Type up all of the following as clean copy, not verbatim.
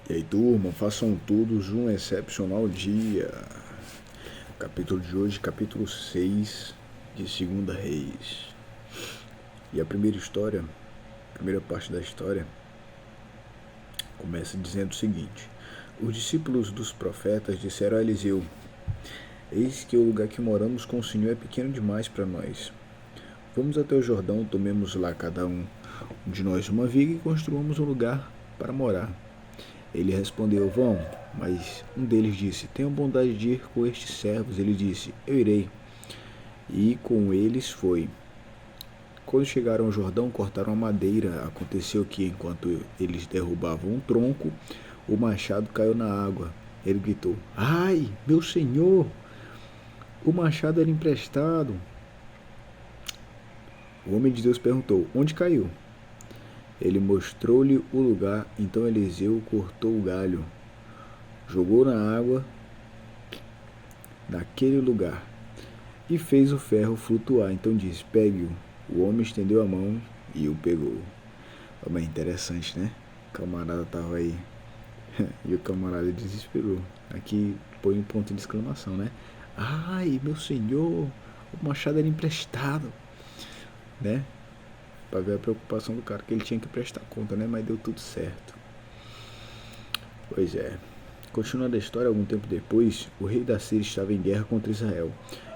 E aí, turma, façam todos um excepcional dia. Capítulo de hoje, capítulo 6 de 2 Reis. E a primeira parte da história, começa dizendo o seguinte: os discípulos dos profetas disseram a Eliseu: eis que o lugar que moramos com o Senhor é pequeno demais para nós. Vamos até o Jordão, tomemos lá cada um de nós uma viga e construamos um lugar para morar. Ele respondeu: vão. Mas um deles disse: tenham bondade de ir com estes servos. Ele disse: eu irei. E com eles foi. Quando chegaram ao Jordão, cortaram a madeira. Aconteceu que, enquanto eles derrubavam um tronco, o machado caiu na água. Ele gritou: ai, meu senhor! O machado era emprestado. O homem de Deus perguntou: onde caiu? Ele mostrou-lhe o lugar. Então Eliseu cortou o galho, jogou na água naquele lugar e fez o ferro flutuar. Então disse: pegue-o. O homem estendeu a mão e o pegou. É interessante, né? O camarada estava aí e o camarada desesperou. Aqui põe um ponto de exclamação, né? Ai, meu senhor, o machado era emprestado, né? Para ver a preocupação do cara, que ele tinha que prestar conta, né? Mas deu tudo certo. Pois é. Continuando a história, algum tempo depois, o rei da Síria estava em guerra contra Israel.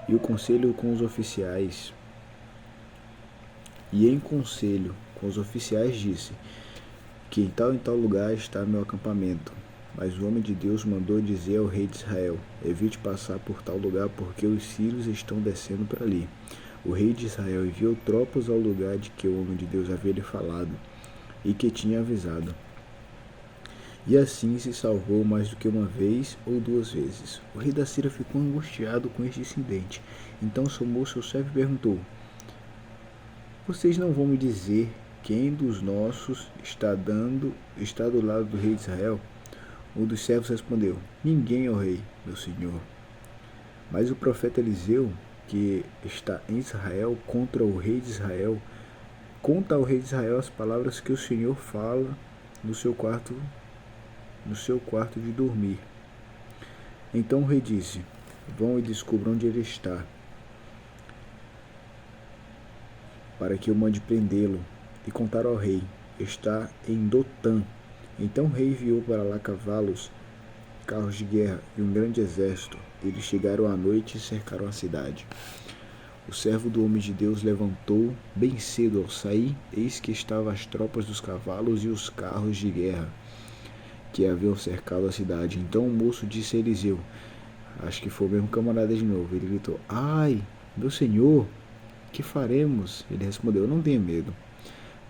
E o conselho com os oficiais disse que em tal lugar está meu acampamento. Mas o homem de Deus mandou dizer ao rei de Israel: evite passar por tal lugar, porque os sírios estão descendo para ali. O rei de Israel enviou tropas ao lugar de que o homem de Deus havia lhe falado e que tinha avisado. E assim se salvou mais do que uma vez ou duas vezes. O rei da Síria ficou angustiado com este incidente. Então chamou seu servo e perguntou: vocês não vão me dizer quem dos nossos está do lado do rei de Israel? Um dos servos respondeu: ninguém, ó rei, meu senhor. Mas o profeta Eliseu, que está em Israel, conta ao rei de Israel as palavras que o Senhor fala no seu quarto de dormir. Então o rei disse: vão e descubram onde ele está, para que eu mande prendê-lo. E contaram ao rei: está em Dotã. Então o rei enviou para lá cavalos, carros de guerra e um grande exército. Eles chegaram à noite e cercaram a cidade. O servo do homem de Deus levantou bem cedo ao sair, eis que estavam as tropas dos cavalos e os carros de guerra que haviam cercado a cidade. Então o moço disse a Eliseu, acho que foi o mesmo camarada de novo, ele gritou: ai, meu senhor, que faremos? Ele respondeu: não tenha medo,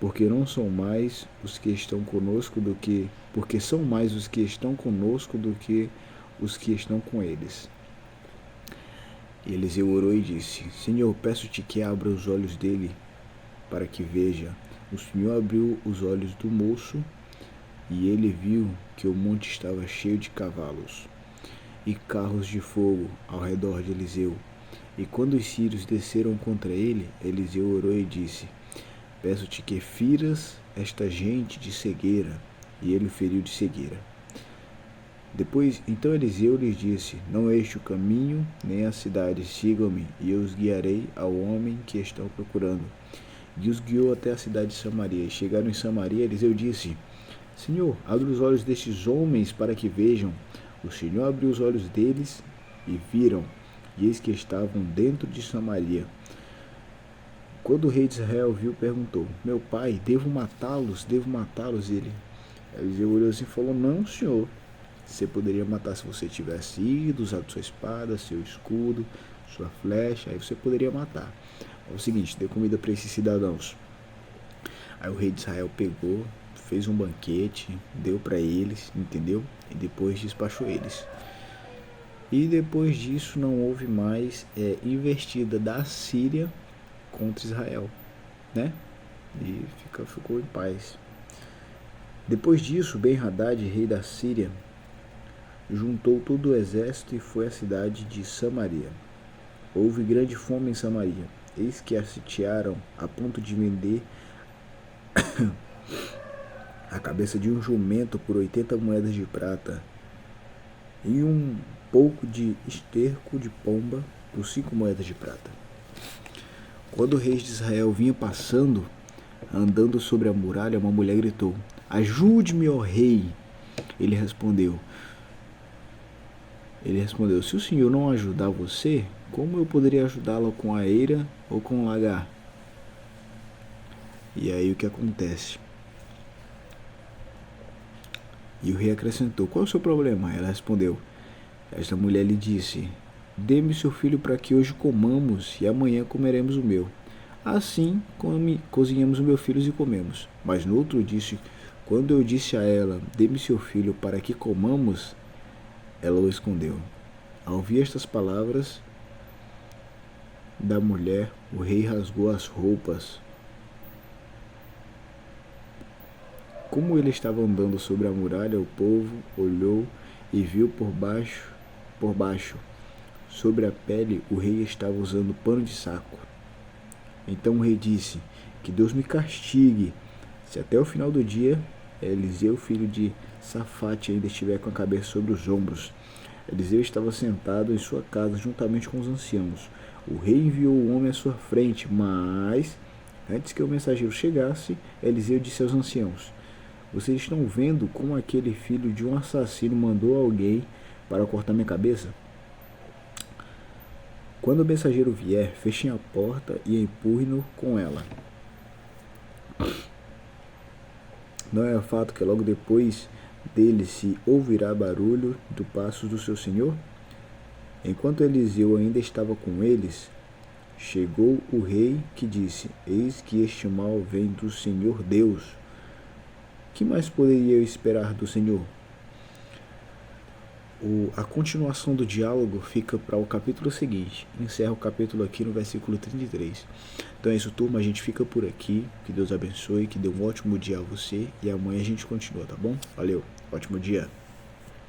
porque são mais os que estão conosco do que os que estão com eles. E Eliseu orou e disse: Senhor, peço-te que abra os olhos dele para que veja. O Senhor abriu os olhos do moço e ele viu que o monte estava cheio de cavalos e carros de fogo ao redor de Eliseu. E quando os sírios desceram contra ele, Eliseu orou e disse: peço-te que firas esta gente de cegueira. E ele o feriu de cegueira. Então Eliseu lhes disse: não é este o caminho, nem a cidade, sigam-me, e eu os guiarei ao homem que estão procurando. E os guiou até a cidade de Samaria. E chegaram em Samaria, Eliseu disse: Senhor, abre os olhos destes homens para que vejam. O Senhor abriu os olhos deles e viram, e eis que estavam dentro de Samaria. Quando o rei de Israel viu, perguntou: meu pai, devo matá-los? Eliseu olhou assim e falou: não, senhor. Você poderia matar se você tivesse ido, usado sua espada, seu escudo, sua flecha, aí você poderia matar. É o seguinte, dê comida para esses cidadãos. Aí o rei de Israel pegou, fez um banquete, deu para eles, entendeu? E depois despachou eles. E depois disso não houve mais investida da Síria contra Israel, né? E ficou em paz. Depois disso, Ben-Hadad, rei da Síria, juntou todo o exército e foi à cidade de Samaria. Houve grande fome em Samaria. Eis que a sitiaram a ponto de vender a cabeça de um jumento por 80 moedas de prata e um pouco de esterco de pomba por 5 moedas de prata. Quando o rei de Israel vinha passando, andando sobre a muralha, uma mulher gritou: "Ajude-me, ó rei!" Ele respondeu: "Se o senhor não ajudar você, como eu poderia ajudá-la com a eira ou com o lagar?" E aí o que acontece? E o rei acrescentou: "Qual é o seu problema?" Ela respondeu. Esta mulher lhe disse: "Dê-me seu filho para que hoje comamos e amanhã comeremos o meu. Assim cozinhamos o meu filho e comemos." Mas no outro disse: "Quando eu disse a ela: Dê-me seu filho para que comamos, ela o escondeu." Ao ouvir estas palavras da mulher, o rei rasgou as roupas. Como ele estava andando sobre a muralha, o povo olhou e viu por baixo, sobre a pele, o rei estava usando pano de saco. Então o rei disse: "Que Deus me castigue, se até o final do dia Eliseu, filho de Safate, ainda estiver com a cabeça sobre os ombros." Eliseu estava sentado em sua casa juntamente com os anciãos. O rei enviou o homem à sua frente, mas antes que o mensageiro chegasse, Eliseu disse aos anciãos: "Vocês estão vendo como aquele filho de um assassino mandou alguém para cortar minha cabeça? Quando o mensageiro vier, fechem a porta e empurrem-no com ela." Não é fato que logo depois dele se ouvirá barulho do passo do seu senhor? Enquanto Eliseu ainda estava com eles, chegou o rei, que disse: "Eis que este mal vem do Senhor Deus. Que mais poderia eu esperar do Senhor?" A continuação do diálogo fica para o capítulo seguinte. Encerra o capítulo aqui no versículo 33. Então é isso, turma. A gente fica por aqui. Que Deus abençoe, que dê um ótimo dia a você. E amanhã a gente continua, tá bom? Valeu, ótimo dia.